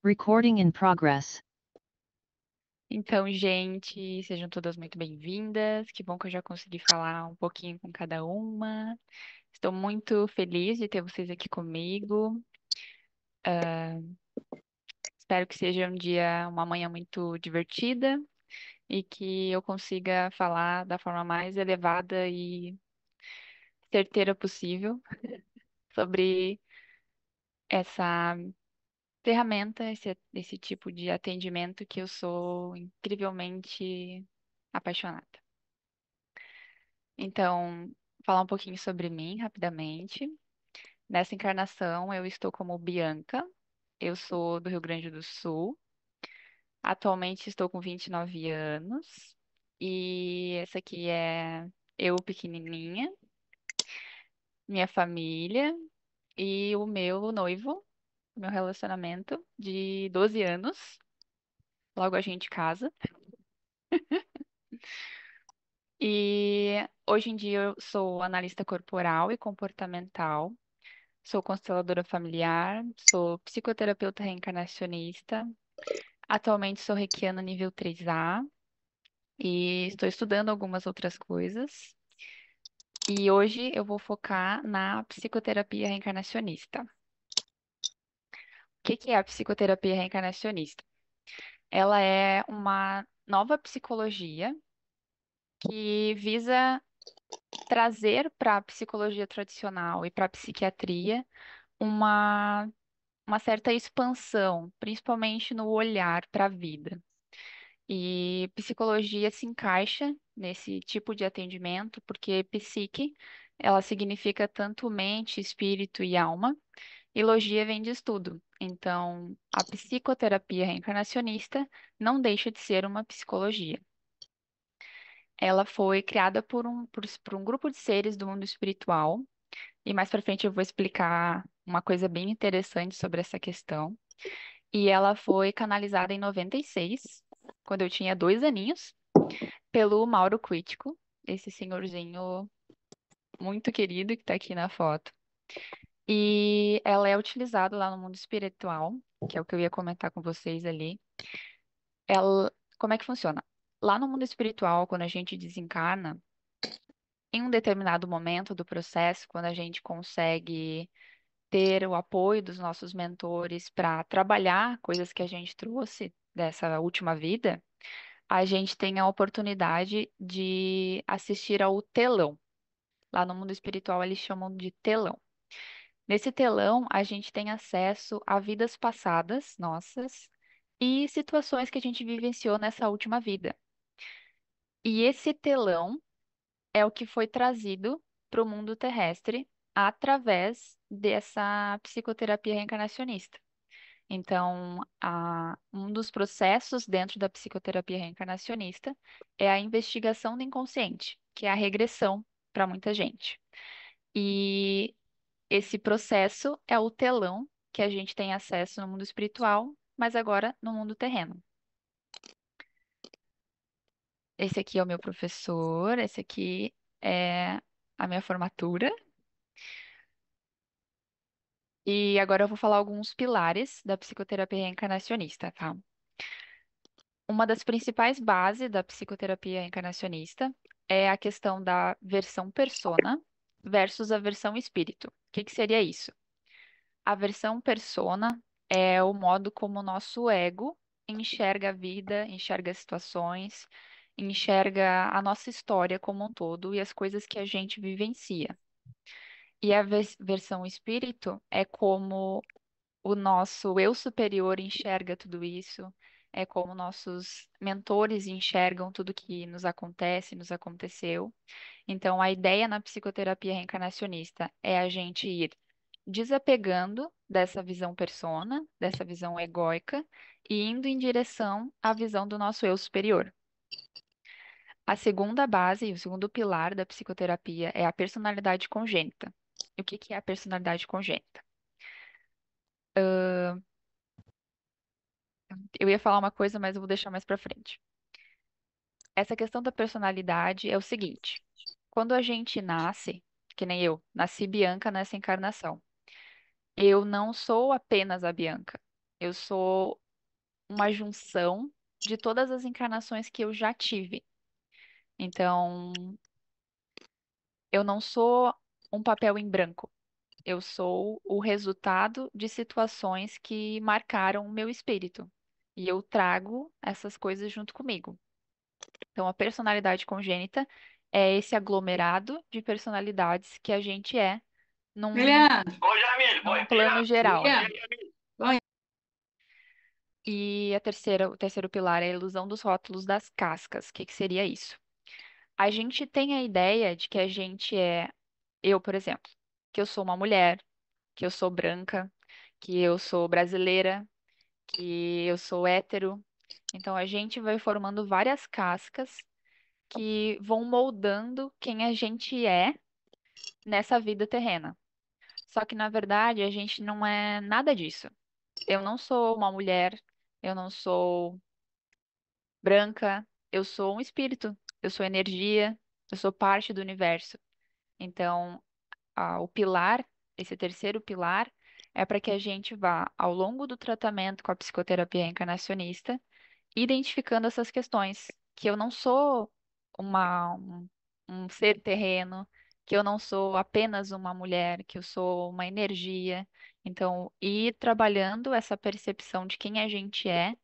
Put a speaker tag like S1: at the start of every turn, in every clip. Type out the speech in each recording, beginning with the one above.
S1: Recording in progress.
S2: Então, gente, sejam todas muito bem-vindas. Que bom que eu já consegui falar um pouquinho com cada uma. Estou muito feliz de ter vocês aqui comigo. Espero que seja um dia, uma manhã muito divertida e que eu consiga falar da forma mais elevada e certeira possível sobre essa ferramenta, esse tipo de atendimento que eu sou incrivelmente apaixonada. Então, falar um pouquinho sobre mim rapidamente. Nessa encarnação, eu estou como Bianca. Eu sou do Rio Grande do Sul. Atualmente estou com 29 anos. E essa aqui é eu pequenininha, minha família e o meu noivo, meu relacionamento de 12 anos. Logo a gente casa. E hoje em dia eu sou analista corporal e comportamental. Sou consteladora familiar, sou psicoterapeuta reencarnacionista. Atualmente sou reikiana nível 3A e estou estudando algumas outras coisas. E hoje eu vou focar na psicoterapia reencarnacionista. O que é a psicoterapia reencarnacionista? Ela é uma nova psicologia que visa trazer para a psicologia tradicional e para a psiquiatria uma, uma certa expansão, principalmente no olhar para a vida. E psicologia se encaixa nesse tipo de atendimento, porque psique, ela significa tanto mente, espírito e alma, e logia vem de estudo. Então, a psicoterapia reencarnacionista não deixa de ser uma psicologia. Ela foi criada por um grupo de seres do mundo espiritual, e mais para frente eu vou explicar uma coisa bem interessante sobre essa questão. E ela foi canalizada em 96, quando eu tinha 2 aninhos, pelo Mauro Crítico, esse senhorzinho muito querido que está aqui na foto. E ela é utilizada lá no mundo espiritual, que é o que eu ia comentar com vocês ali. Ela, como é que funciona? Lá no mundo espiritual, quando a gente desencarna, em um determinado momento do processo, quando a gente consegue ter o apoio dos nossos mentores para trabalhar coisas que a gente trouxe dessa última vida, a gente tem a oportunidade de assistir ao telão. Lá no mundo espiritual eles chamam de telão. Nesse telão, a gente tem acesso a vidas passadas nossas e situações que a gente vivenciou nessa última vida. E esse telão é o que foi trazido para o mundo terrestre através dessa psicoterapia reencarnacionista. Então, um dos processos dentro da psicoterapia reencarnacionista é a investigação do inconsciente, que é a regressão para muita gente. E esse processo é o telão que a gente tem acesso no mundo espiritual, mas agora no mundo terreno. Esse aqui é o meu professor, esse aqui é a minha formatura. E agora eu vou falar alguns pilares da psicoterapia reencarnacionista, tá? Uma das principais bases da psicoterapia reencarnacionista é a questão da versão persona versus a versão espírito. O que que seria isso? A versão persona é o modo como o nosso ego enxerga a vida, enxerga as situações, enxerga a nossa história como um todo e as coisas que a gente vivencia. E a versão espírito é como o nosso eu superior enxerga tudo isso, é como nossos mentores enxergam tudo que nos acontece, nos aconteceu. Então, a ideia na psicoterapia reencarnacionista é a gente ir desapegando dessa visão persona, dessa visão egóica, e indo em direção à visão do nosso eu superior. A segunda base, o segundo pilar da psicoterapia é a personalidade congênita. E o que que é a personalidade congênita? Eu ia falar uma coisa, mas eu vou deixar mais pra frente. Essa questão da personalidade é o seguinte: quando a gente nasce, que nem eu, nasci Bianca nessa encarnação, eu não sou apenas a Bianca. Eu sou uma junção de todas as encarnações que eu já tive. Então, eu não sou um papel em branco. Eu sou o resultado de situações que marcaram o meu espírito. E eu trago essas coisas junto comigo. Então, a personalidade congênita é esse aglomerado de personalidades que a gente é num,
S1: Leandro,
S2: num plano geral, né?
S1: Leandro, oi.
S2: E o terceiro pilar é a ilusão dos rótulos das cascas. O que que seria isso? A gente tem a ideia de que a gente é, eu, por exemplo, que eu sou uma mulher, que eu sou branca, que eu sou brasileira, que eu sou hétero. Então a gente vai formando várias cascas que vão moldando quem a gente é nessa vida terrena. Só que na verdade a gente não é nada disso. Eu não sou uma mulher, eu não sou branca, eu sou um espírito, eu sou energia, eu sou parte do universo. Então, o pilar, esse terceiro pilar, é para que a gente vá, ao longo do tratamento com a psicoterapia reencarnacionista, identificando essas questões, que eu não sou um ser terreno, que eu não sou apenas uma mulher, que eu sou uma energia. Então, ir trabalhando essa percepção de quem a gente é,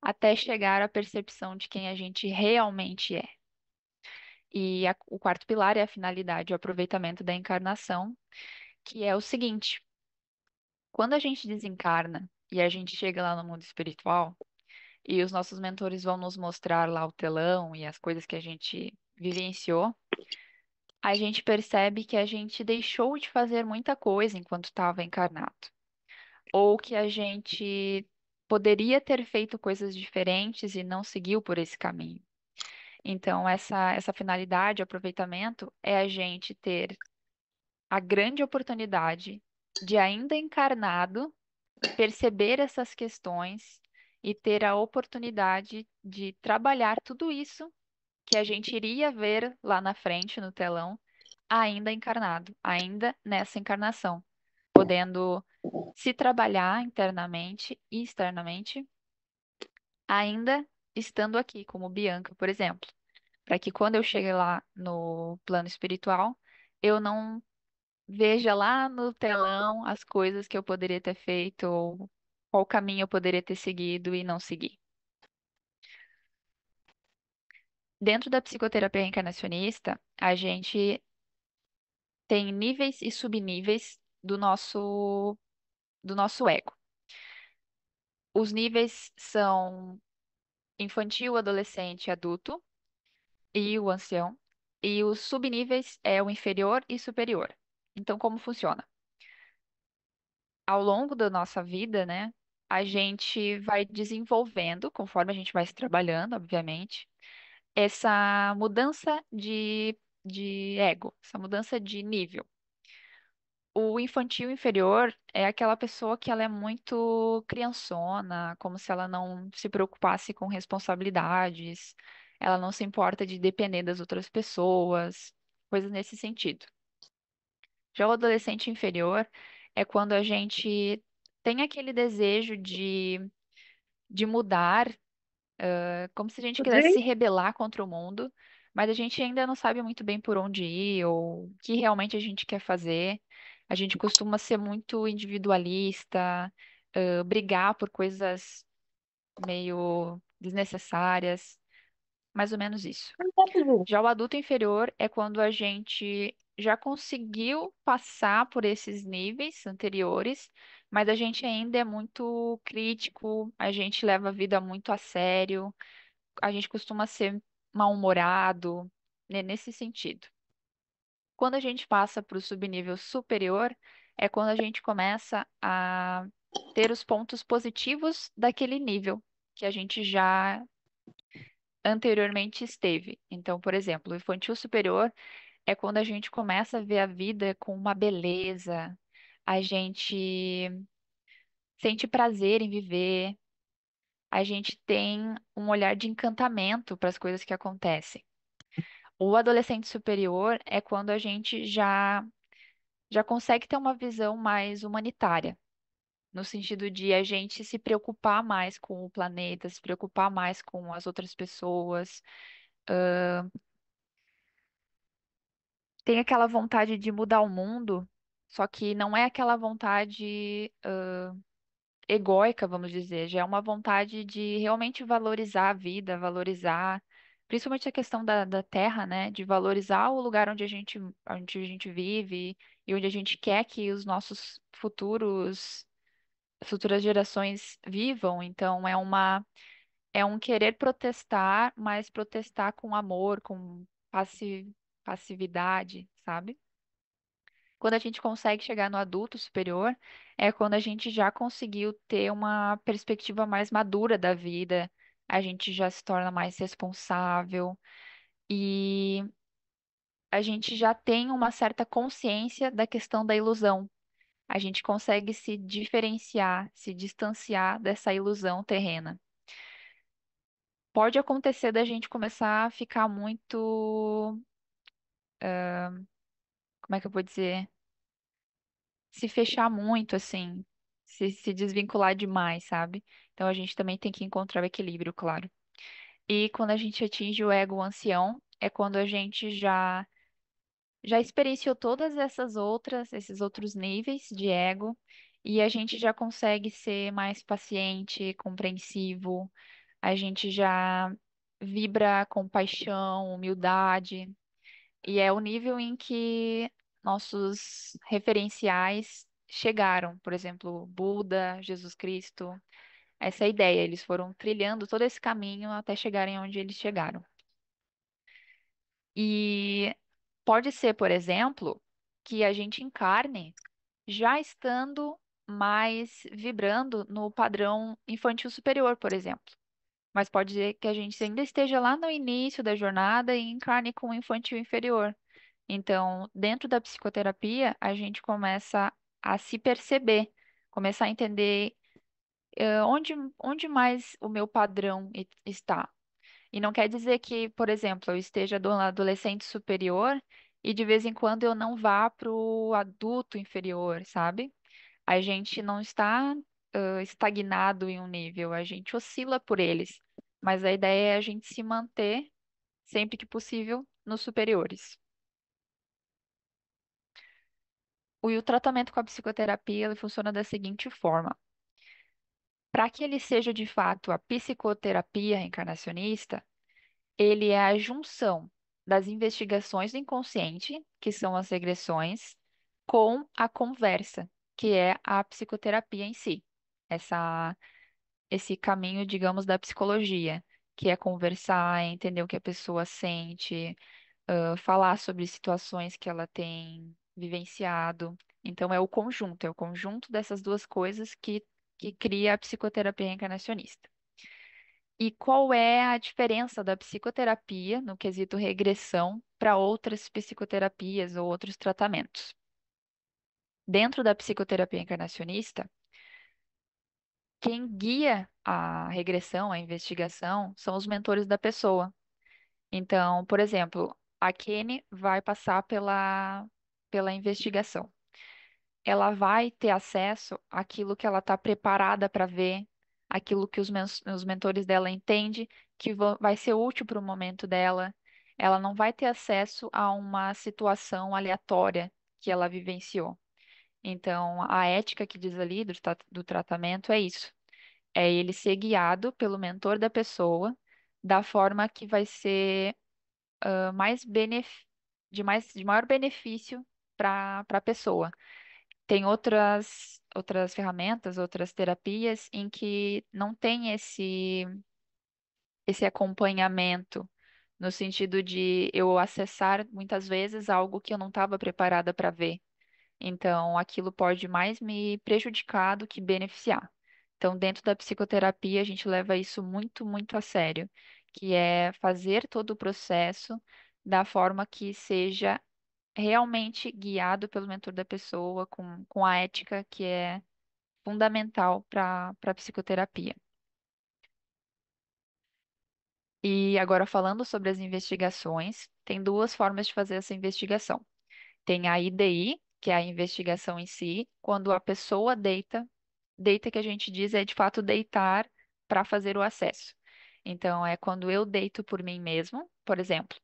S2: até chegar à percepção de quem a gente realmente é. E o quarto pilar é a finalidade, o aproveitamento da encarnação, que é o seguinte: quando a gente desencarna e a gente chega lá no mundo espiritual, e os nossos mentores vão nos mostrar lá o telão e as coisas que a gente vivenciou, a gente percebe que a gente deixou de fazer muita coisa enquanto estava encarnado, ou que a gente poderia ter feito coisas diferentes e não seguiu por esse caminho. Então, essa finalidade, aproveitamento, é a gente ter a grande oportunidade de, ainda encarnado, perceber essas questões e ter a oportunidade de trabalhar tudo isso que a gente iria ver lá na frente no telão, ainda encarnado, ainda nessa encarnação, podendo se trabalhar internamente e externamente, ainda estando aqui, como Bianca, por exemplo, para que quando eu chegue lá no plano espiritual, eu não veja lá no telão as coisas que eu poderia ter feito ou qual caminho eu poderia ter seguido e não segui. Dentro da psicoterapia reencarnacionista, a gente tem níveis e subníveis do nosso ego. Os níveis são infantil, adolescente, adulto e o ancião. E os subníveis é o inferior e superior. Então, como funciona? Ao longo da nossa vida, né, a gente vai desenvolvendo, conforme a gente vai se trabalhando, obviamente, essa mudança de ego, essa mudança de nível. O infantil inferior é aquela pessoa que ela é muito criançona, como se ela não se preocupasse com responsabilidades, ela não se importa de depender das outras pessoas, coisas nesse sentido. Já o adolescente inferior é quando a gente tem aquele desejo de mudar, como se a gente quisesse se rebelar contra o mundo, mas a gente ainda não sabe muito bem por onde ir ou o que realmente a gente quer fazer. A gente costuma ser muito individualista, brigar por coisas meio desnecessárias, mais ou menos isso. Já o adulto inferior é quando a gente já conseguiu passar por esses níveis anteriores, mas a gente ainda é muito crítico, a gente leva a vida muito a sério, a gente costuma ser mal-humorado, né, nesse sentido. Quando a gente passa para o subnível superior, é quando a gente começa a ter os pontos positivos daquele nível que a gente já anteriormente esteve. Então, por exemplo, o infantil superior é quando a gente começa a ver a vida com uma beleza, a gente sente prazer em viver, a gente tem um olhar de encantamento para as coisas que acontecem. O adolescente superior é quando a gente já consegue ter uma visão mais humanitária. no sentido de a gente se preocupar mais com o planeta, se preocupar mais com as outras pessoas. Tem aquela vontade de mudar o mundo, só que não é aquela vontade egóica, vamos dizer, já é uma vontade de realmente valorizar a vida, valorizar, principalmente a questão da terra, né? De valorizar o lugar onde a gente vive e onde a gente quer que os nossos futuras gerações vivam. Então, é um querer protestar, mas protestar com amor, com passividade, sabe? Quando a gente consegue chegar no adulto superior, é quando a gente já conseguiu ter uma perspectiva mais madura da vida, a gente já se torna mais responsável e a gente já tem uma certa consciência da questão da ilusão. A gente consegue se diferenciar, se distanciar dessa ilusão terrena. Pode acontecer da gente começar a ficar muito, como é que eu vou dizer? Se fechar muito, assim, se desvincular demais, sabe? Então a gente também tem que encontrar o equilíbrio, claro. E quando a gente atinge o ego ancião, é quando a gente já experienciou todas esses outros níveis de ego, e a gente já consegue ser mais paciente, compreensivo, a gente já vibra com paixão, humildade. E é o nível em que nossos referenciais chegaram, por exemplo, Buda, Jesus Cristo, essa é a ideia, eles foram trilhando todo esse caminho até chegarem onde eles chegaram. E pode ser, por exemplo, que a gente encarne já estando mais vibrando no padrão infantil superior, por exemplo. Mas pode ser que a gente ainda esteja lá no início da jornada e encarne com o infantil inferior. Então, dentro da psicoterapia, a gente começa a se perceber, começar a entender onde mais o meu padrão está. E não quer dizer que, por exemplo, eu esteja do adolescente superior e de vez em quando eu não vá para o adulto inferior, sabe? A gente não está estagnado em um nível, a gente oscila por eles. Mas a ideia é a gente se manter, sempre que possível, nos superiores. E o tratamento com a psicoterapia, ele funciona da seguinte forma. Para que ele seja de fato a psicoterapia reencarnacionista, ele é a junção das investigações do inconsciente, que são as regressões, com a conversa, que é a psicoterapia em si. Essa, esse caminho, digamos, da psicologia, que é conversar, entender o que a pessoa sente, falar sobre situações que ela tem vivenciado. Então, é o conjunto dessas duas coisas que cria a psicoterapia reencarnacionista. E qual é a diferença da psicoterapia no quesito regressão para outras psicoterapias ou outros tratamentos? Dentro da psicoterapia encarnacionista, quem guia a regressão, a investigação, são os mentores da pessoa. Então, por exemplo, a Kenny vai passar pela investigação. Ela vai ter acesso àquilo que ela está preparada para ver, aquilo que os mentores dela entendem que vai ser útil para o momento dela. Ela não vai ter acesso a uma situação aleatória que ela vivenciou. Então, a ética que diz ali do tratamento é isso. É ele ser guiado pelo mentor da pessoa da forma que vai ser mais de maior benefício para a pessoa. Tem outras ferramentas, outras terapias em que não tem esse acompanhamento, no sentido de eu acessar muitas vezes algo que eu não estava preparada para ver. Então, aquilo pode mais me prejudicar do que beneficiar. Então, dentro da psicoterapia, a gente leva isso muito, muito a sério, que é fazer todo o processo da forma que seja realmente guiado pelo mentor da pessoa, com a ética que é fundamental para a psicoterapia. E agora, falando sobre as investigações, tem duas formas de fazer essa investigação. Tem a IDI, que é a investigação em si, quando a pessoa deita que a gente diz é de fato deitar para fazer o acesso. Então, é quando eu deito por mim mesmo, por exemplo,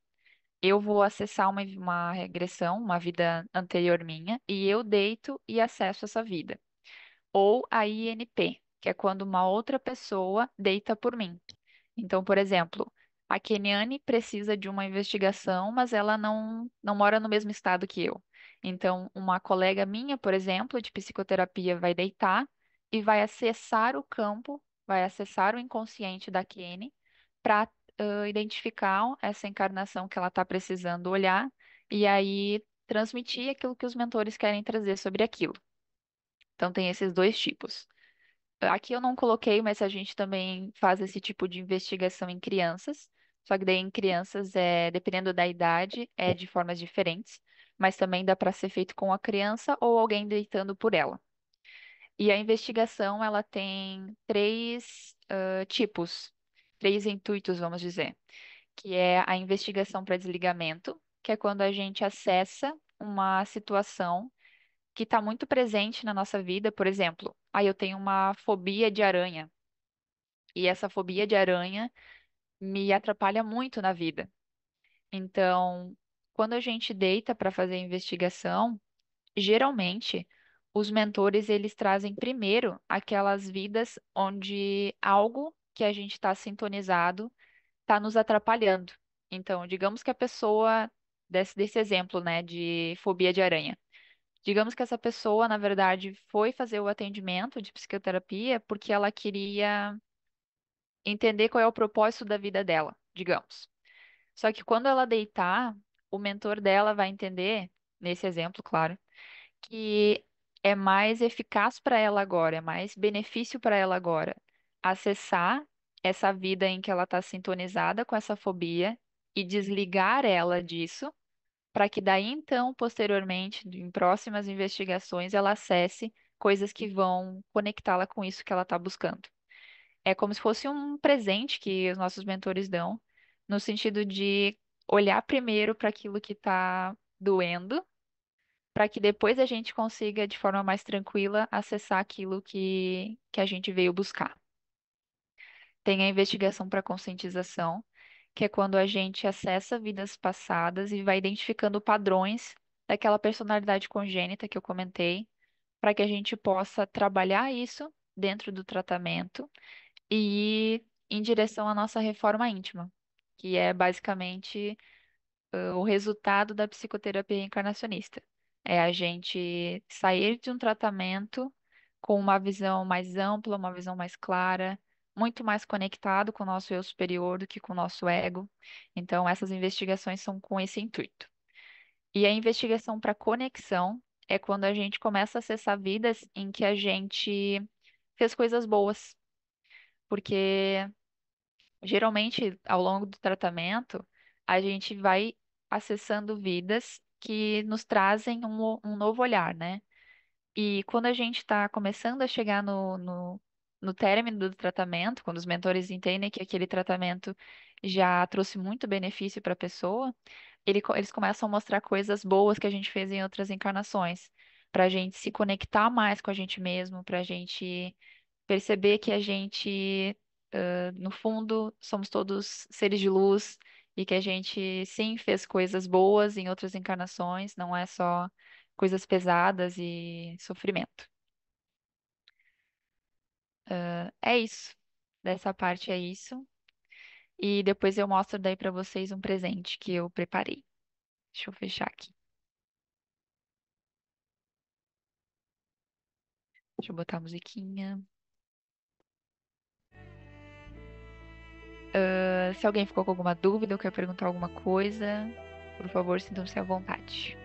S2: eu vou acessar uma regressão, uma vida anterior minha, e eu deito e acesso essa vida. Ou a INP, que é quando uma outra pessoa deita por mim. Então, por exemplo, a Keniane precisa de uma investigação, mas ela não mora no mesmo estado que eu. Então, uma colega minha, por exemplo, de psicoterapia, vai deitar e vai acessar o campo, vai acessar o inconsciente da Kenny para identificar essa encarnação que ela está precisando olhar e aí transmitir aquilo que os mentores querem trazer sobre aquilo. Então, tem esses dois tipos. Aqui eu não coloquei, mas a gente também faz esse tipo de investigação em crianças. Só que daí em crianças, dependendo da idade, é de formas diferentes. Mas também dá para ser feito com a criança ou alguém deitando por ela. E a investigação, ela tem três tipos, três intuitos, vamos dizer. Que é a investigação para desligamento, que é quando a gente acessa uma situação que está muito presente na nossa vida. Por exemplo, aí eu tenho uma fobia de aranha. E essa fobia de aranha me atrapalha muito na vida. Então, quando a gente deita para fazer a investigação, geralmente os mentores eles trazem primeiro aquelas vidas onde algo que a gente está sintonizado está nos atrapalhando. Então, digamos que a pessoa desse exemplo, né, de fobia de aranha. Digamos que essa pessoa, na verdade, foi fazer o atendimento de psicoterapia porque ela queria entender qual é o propósito da vida dela, digamos. Só que quando ela deitar, o mentor dela vai entender, nesse exemplo, claro, que é mais eficaz para ela agora, é mais benefício para ela agora acessar essa vida em que ela está sintonizada com essa fobia e desligar ela disso, para que daí então, posteriormente, em próximas investigações, ela acesse coisas que vão conectá-la com isso que ela está buscando. É como se fosse um presente que os nossos mentores dão, no sentido de olhar primeiro para aquilo que está doendo, para que depois a gente consiga, de forma mais tranquila, acessar aquilo que a gente veio buscar. Tem a investigação para conscientização, que é quando a gente acessa vidas passadas e vai identificando padrões daquela personalidade congênita que eu comentei, para que a gente possa trabalhar isso dentro do tratamento e ir em direção à nossa reforma íntima, que é basicamente o resultado da psicoterapia encarnacionista. É a gente sair de um tratamento com uma visão mais ampla, uma visão mais clara, muito mais conectado com o nosso eu superior do que com o nosso ego. Então, essas investigações são com esse intuito. E a investigação para conexão é quando a gente começa a acessar vidas em que a gente fez coisas boas, porque geralmente, ao longo do tratamento, a gente vai acessando vidas que nos trazem um novo olhar, né? E quando a gente está começando a chegar no término do tratamento, quando os mentores entendem que aquele tratamento já trouxe muito benefício para a pessoa, eles começam a mostrar coisas boas que a gente fez em outras encarnações, para a gente se conectar mais com a gente mesmo, para a gente perceber que a gente, no fundo, somos todos seres de luz e que a gente, sim, fez coisas boas em outras encarnações, não é só coisas pesadas e sofrimento. É isso. Dessa parte é isso. E depois eu mostro daí pra vocês um presente que eu preparei. Deixa eu fechar aqui. Deixa eu botar a musiquinha. Se alguém ficou com alguma dúvida ou quer perguntar alguma coisa, por favor, sintam-se à vontade.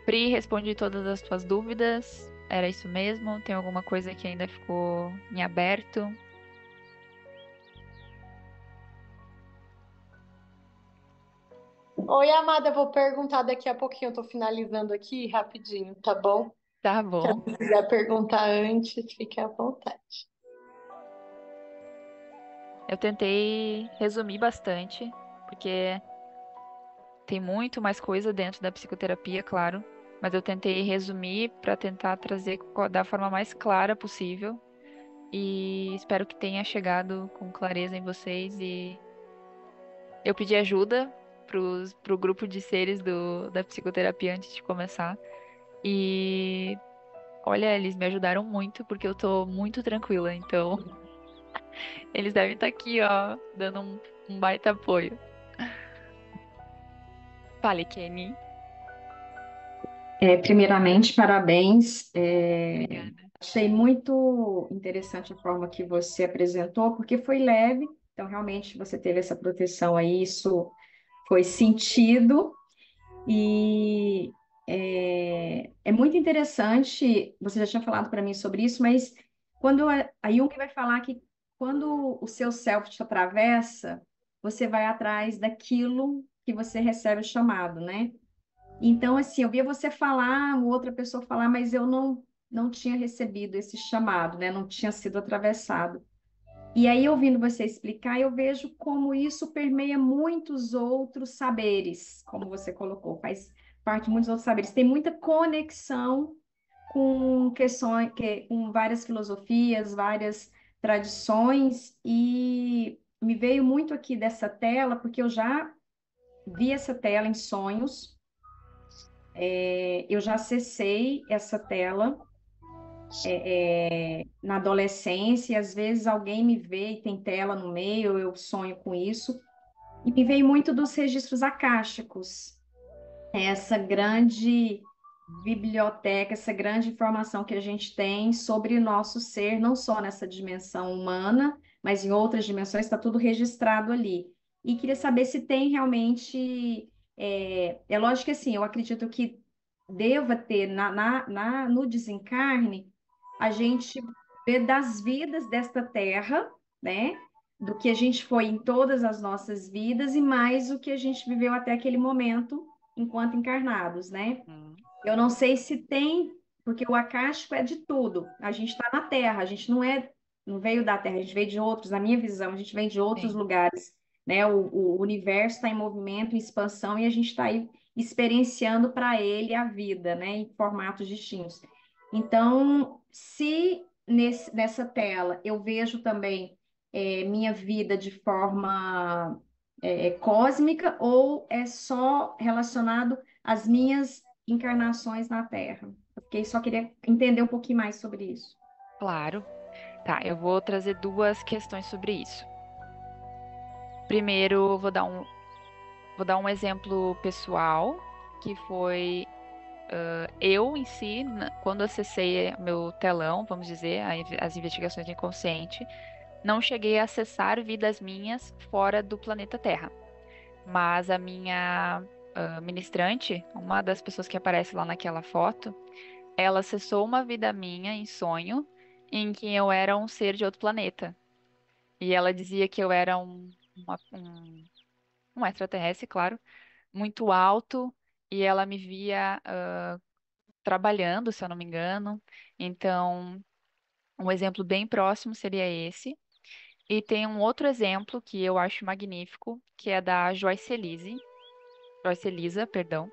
S2: Pri, respondi todas as tuas dúvidas. Era isso mesmo? Tem alguma coisa que ainda ficou em aberto?
S1: Oi, amada, eu vou perguntar daqui a pouquinho. Eu tô finalizando aqui rapidinho, tá bom?
S2: Tá
S1: Se
S2: bom.
S1: você quiser perguntar antes, fique à vontade.
S2: Eu tentei resumir bastante, porque tem muito mais coisa dentro da psicoterapia, claro, mas eu tentei resumir para tentar trazer da forma mais clara possível e espero que tenha chegado com clareza em vocês. E eu pedi ajuda pro grupo de seres da psicoterapia antes de começar. E olha, eles me ajudaram muito porque eu tô muito tranquila, então eles devem estar aqui, ó, dando um baita apoio. Fale, Kenny.
S3: Primeiramente, parabéns.
S2: Obrigada.
S3: Achei muito interessante a forma que você apresentou, porque foi leve, então realmente você teve essa proteção aí, isso foi sentido. E é muito interessante, você já tinha falado para mim sobre isso, mas quando a Jung vai falar que quando o seu self te atravessa, você vai atrás daquilo que você recebe o chamado, né? Então, assim, eu via você falar, outra pessoa falar, mas eu não tinha recebido esse chamado, né? Não tinha sido atravessado. E aí, ouvindo você explicar, eu vejo como isso permeia muitos outros saberes, como você colocou, faz parte de muitos outros saberes. Tem muita conexão com questões, com várias filosofias, várias tradições, e me veio muito aqui dessa tela, porque eu já vi essa tela em sonhos, eu já acessei essa tela na adolescência, e às vezes alguém me vê e tem tela no meio, eu sonho com isso. E me veio muito dos registros akáshicos, essa grande biblioteca, essa grande informação que a gente tem sobre o nosso ser, não só nessa dimensão humana, mas em outras dimensões, está tudo registrado ali. E queria saber se tem realmente. É lógico que assim, eu acredito que deva ter no desencarne, a gente vê das vidas desta terra, né? Do que a gente foi em todas as nossas vidas e mais o que a gente viveu até aquele momento enquanto encarnados, né?
S2: Hum,
S3: Eu não sei se tem, porque o acástico é de tudo. A gente está na Terra, a gente não veio da Terra, a gente veio de outros, na minha visão, a gente vem de outros
S2: sim,
S3: lugares, né? O universo está em movimento, em expansão, e a gente está aí experienciando para ele a vida, né? Em formatos distintos. Então, se nessa tela eu vejo também minha vida de forma cósmica, ou é só relacionado às minhas encarnações na Terra? Porque só queria entender um pouquinho mais sobre isso.
S2: claro. Tá, eu vou trazer duas questões sobre isso. Primeiro, eu vou dar um exemplo pessoal, que foi eu em si, quando acessei meu telão, vamos dizer, as investigações do inconsciente, não cheguei a acessar vidas minhas fora do planeta Terra. Mas a minha ministrante, uma das pessoas que aparece lá naquela foto, ela acessou uma vida minha em sonho, em que eu era um ser de outro planeta. E ela dizia que eu era um extraterrestre, claro, muito alto, e ela me via trabalhando, se eu não me engano. Então, um exemplo bem próximo seria esse. E tem um outro exemplo que eu acho magnífico, que é da Joyce Elisa, perdão,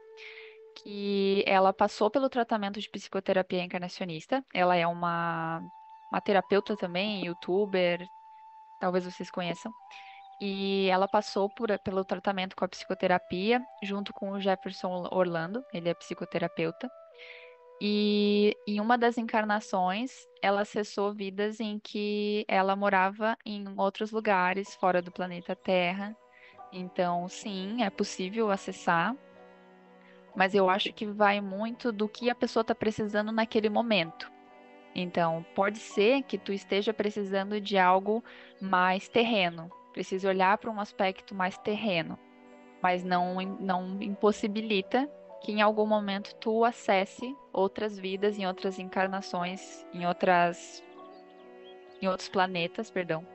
S2: que ela passou pelo tratamento de psicoterapia encarnacionista. Ela é uma terapeuta também, youtuber, talvez vocês conheçam. E ela passou pelo tratamento com a psicoterapia, junto com o Jefferson Orlando, ele é psicoterapeuta. E em uma das encarnações, ela acessou vidas em que ela morava em outros lugares fora do planeta Terra. Então, sim, é possível acessar, mas eu acho que vai muito do que a pessoa está precisando naquele momento. Então, pode ser que tu esteja precisando de algo mais terreno, precise olhar para um aspecto mais terreno, mas não impossibilita que em algum momento tu acesse outras vidas, em outras encarnações, em outros planetas, perdão,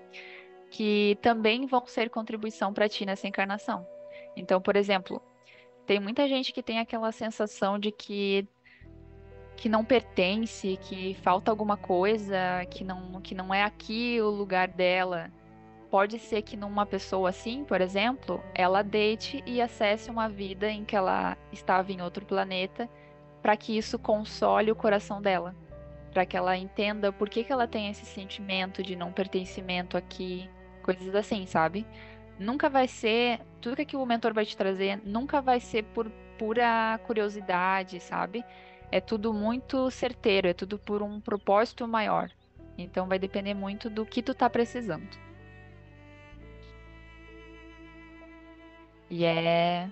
S2: que também vão ser contribuição para ti nessa encarnação. Então, por exemplo, tem muita gente que tem aquela sensação de que não pertence, que falta alguma coisa, que não é aqui o lugar dela. pode ser que numa pessoa assim, por exemplo, ela deite e acesse uma vida em que ela estava em outro planeta, para que isso console o coração dela, para que ela entenda por que que ela tem esse sentimento de não pertencimento aqui, coisas assim, sabe? Nunca vai ser, tudo que o mentor vai te trazer, nunca vai ser por pura curiosidade, sabe? É tudo muito certeiro, é tudo por um propósito maior. Então vai depender muito do que tu tá precisando. E é.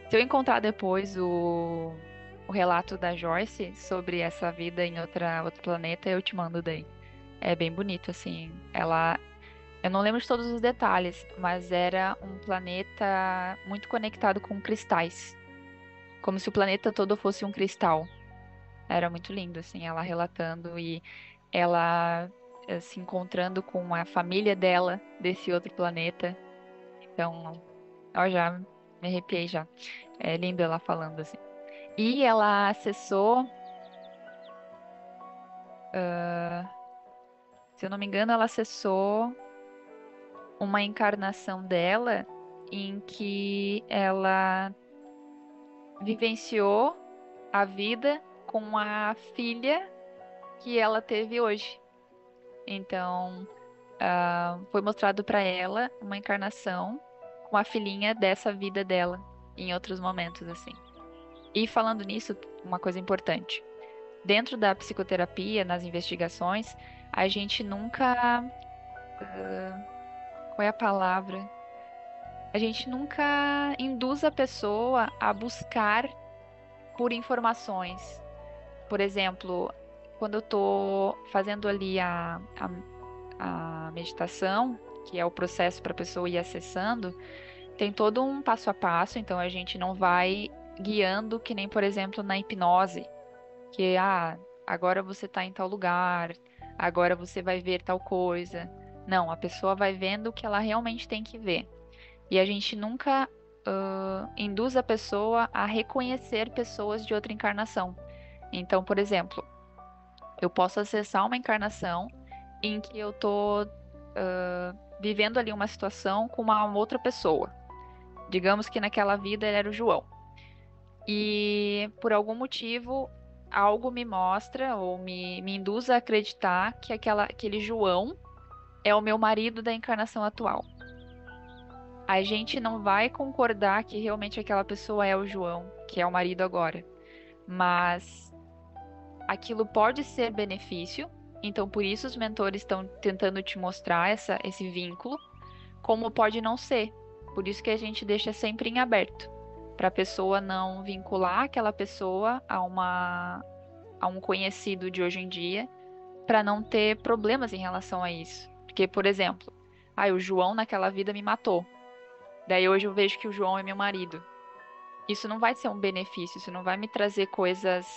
S2: Se eu encontrar depois o relato da Joyce sobre essa vida em outro planeta, eu te mando daí. É bem bonito, assim. Eu não lembro de todos os detalhes, mas era um planeta muito conectado com cristais. Como se o planeta todo fosse um cristal. Era muito lindo, assim, ela relatando e ela se encontrando com a família dela desse outro planeta. Então, ó, já me arrepiei já. É lindo ela falando assim. E ela acessou, se eu não me engano, ela acessou uma encarnação dela em que ela vivenciou a vida com a filha que ela teve hoje. Então, foi mostrado para ela uma encarnação com a filhinha dessa vida dela em outros momentos, assim. E falando nisso, uma coisa importante. Dentro da psicoterapia, nas investigações, a gente nunca. Qual é a palavra? A gente nunca induz a pessoa a buscar por informações. Por exemplo, quando eu estou fazendo ali a meditação, que é o processo para a pessoa ir acessando, tem todo um passo a passo, então a gente não vai guiando, que nem, por exemplo, na hipnose, que agora você está em tal lugar, agora você vai ver tal coisa. Não, a pessoa vai vendo o que ela realmente tem que ver. E a gente nunca induz a pessoa a reconhecer pessoas de outra encarnação. Então, por exemplo, eu posso acessar uma encarnação em que eu tô vivendo ali uma situação com uma outra pessoa. Digamos que naquela vida ele era o João. E por algum motivo, algo me mostra ou me induz a acreditar que aquele João é o meu marido da encarnação atual. A gente não vai concordar que realmente aquela pessoa é o João, que é o marido agora. Mas aquilo pode ser benefício, então por isso os mentores estão tentando te mostrar esse vínculo, como pode não ser. Por isso que a gente deixa sempre em aberto, para a pessoa não vincular aquela pessoa a um conhecido de hoje em dia, para não ter problemas em relação a isso. Porque, por exemplo, o João naquela vida me matou. Daí hoje eu vejo que o João é meu marido. Isso não vai ser um benefício, isso não vai me trazer coisas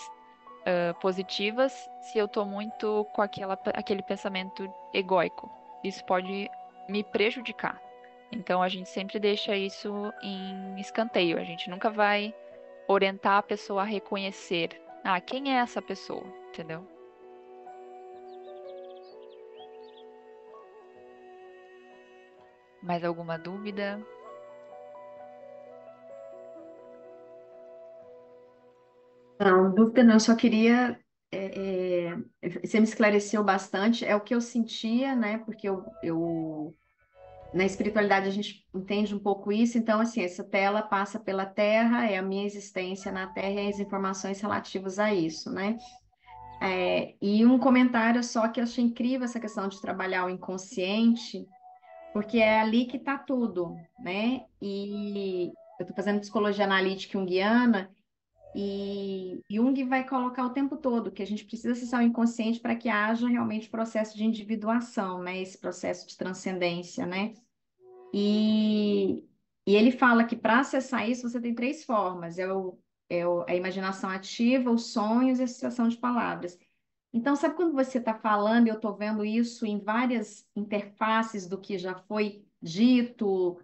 S2: positivas se eu tô muito com aquele pensamento egóico. Isso pode me prejudicar. Então a gente sempre deixa isso em escanteio. A gente nunca vai orientar a pessoa a reconhecer, quem é essa pessoa, entendeu? Mais alguma dúvida?
S3: Não, dúvida não, eu só queria. Você me esclareceu bastante, é o que eu sentia, né? Porque na espiritualidade a gente entende um pouco isso, então, assim, essa tela passa pela Terra, é a minha existência na Terra e as informações relativas a isso, né? E um comentário só que eu achei incrível essa questão de trabalhar o inconsciente, porque é ali que está tudo, né? E eu estou fazendo psicologia analítica junguiana. E Jung vai colocar o tempo todo que a gente precisa acessar o inconsciente para que haja realmente processo de individuação, né? Esse processo de transcendência, né? E, e ele fala que para acessar isso você tem três formas: a imaginação ativa, os sonhos e a associação de palavras. Então, sabe quando você está falando, e eu estou vendo isso em várias interfaces do que já foi dito,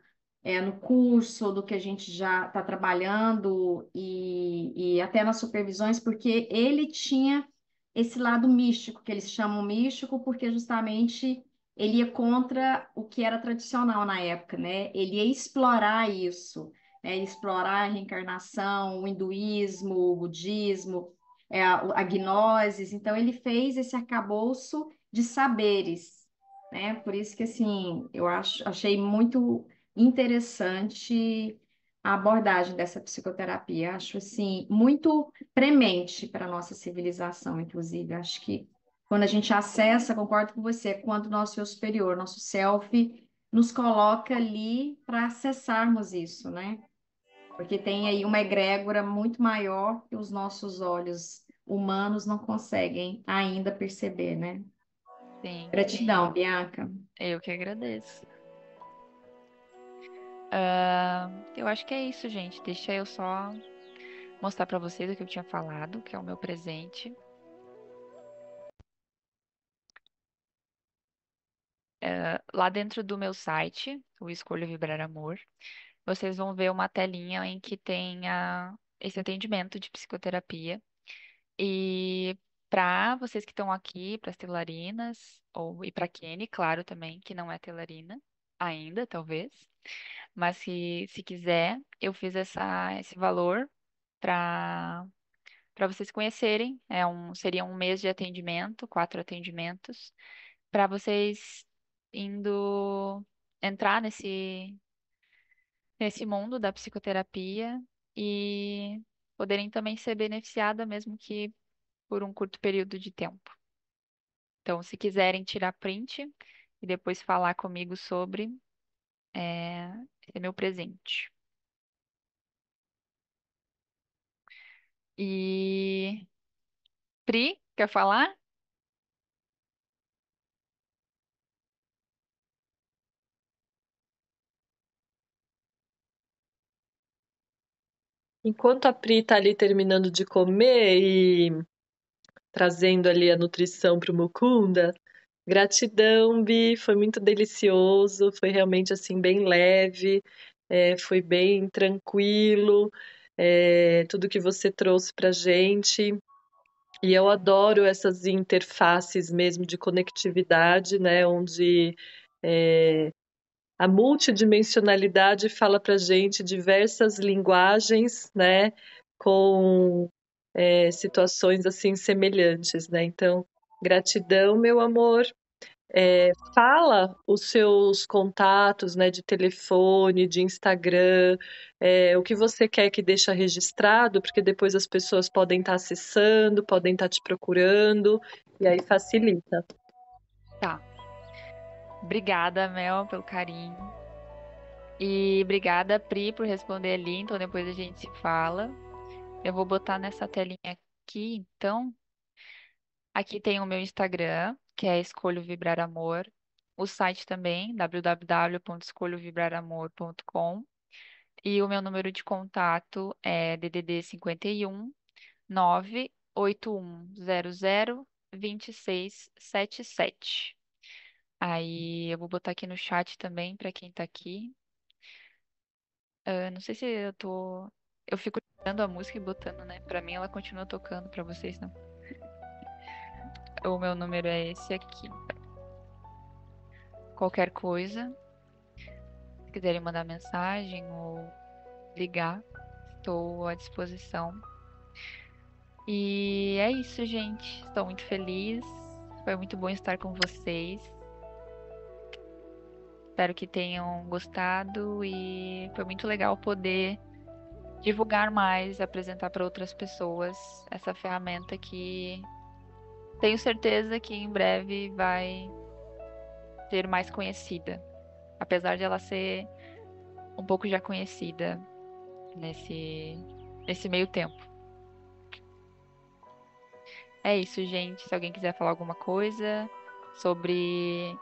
S3: no curso, do que a gente já está trabalhando e até nas supervisões, porque ele tinha esse lado místico, que eles chamam místico, porque justamente ele ia contra o que era tradicional na época, né? Ele ia explorar isso, né? Explorar a reencarnação, o hinduísmo, o budismo, a gnoses. Então, ele fez esse arcabouço de saberes, né? Por isso que, assim, achei muito interessante a abordagem dessa psicoterapia. Acho, assim, muito premente para a nossa civilização, inclusive. Acho que quando a gente acessa, concordo com você, quando o nosso eu superior, nosso self, nos coloca ali para acessarmos isso, né? Porque tem aí uma egrégora muito maior que os nossos olhos humanos não conseguem ainda perceber, né?
S2: Sim,
S3: Gratidão, Bianca.
S2: eu que agradeço. Eu acho que é isso, gente. Deixa eu só mostrar para vocês o que eu tinha falado, que é o meu presente. Lá dentro do meu site, o Escolha Vibrar Amor, vocês vão ver uma telinha em que tem esse atendimento de psicoterapia. E para vocês que estão aqui, para as telarinas, e para Kenny, claro também, que não é telarina ainda, talvez. Mas se quiser, eu fiz esse valor para vocês conhecerem. Seria um mês de atendimento, 4 atendimentos, para vocês indo entrar nesse mundo da psicoterapia e poderem também ser beneficiada, mesmo que por um curto período de tempo. Então, se quiserem tirar print e depois falar comigo sobre, esse é meu presente. E Pri, quer falar?
S1: Enquanto a Pri tá ali terminando de comer e trazendo ali a nutrição para o Mukunda, gratidão, Bi, foi muito delicioso, foi realmente assim bem leve, foi bem tranquilo, tudo que você trouxe para gente. E eu adoro essas interfaces mesmo de conectividade, né, onde a multidimensionalidade fala para gente diversas linguagens, né, com situações assim semelhantes, né? Então, gratidão, meu amor. Fala os seus contatos, né, de telefone, de Instagram, o que você quer que deixe registrado, porque depois as pessoas podem estar acessando, podem estar te procurando, e aí facilita.
S2: Tá. Obrigada, Mel, pelo carinho. E obrigada, Pri, por responder ali. Então, depois a gente se fala. Eu vou botar nessa telinha aqui, então. Aqui tem o meu Instagram, que é Escolho Vibrar Amor. O site também, www.escolhovibraramor.com. E o meu número de contato é DDD 51 98100 2677. Aí eu vou botar aqui no chat também para quem tá aqui. Não sei se eu tô. Eu fico tirando a música e botando, né? Pra mim ela continua tocando, pra vocês não. O meu número é esse aqui. Qualquer coisa, se quiserem mandar mensagem ou ligar, estou à disposição. E é isso, gente. Estou muito feliz. Foi muito bom estar com vocês. Espero que tenham gostado e foi muito legal poder divulgar mais, apresentar para outras pessoas essa ferramenta que tenho certeza que em breve vai ser mais conhecida, apesar de ela ser um pouco já conhecida nesse, nesse meio tempo. É isso, gente. Se alguém quiser falar alguma coisa sobre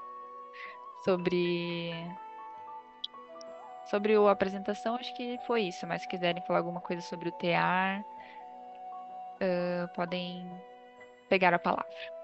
S2: sobre sobre a apresentação, acho que foi isso. Mas se quiserem falar alguma coisa sobre o tear, podem pegar a palavra.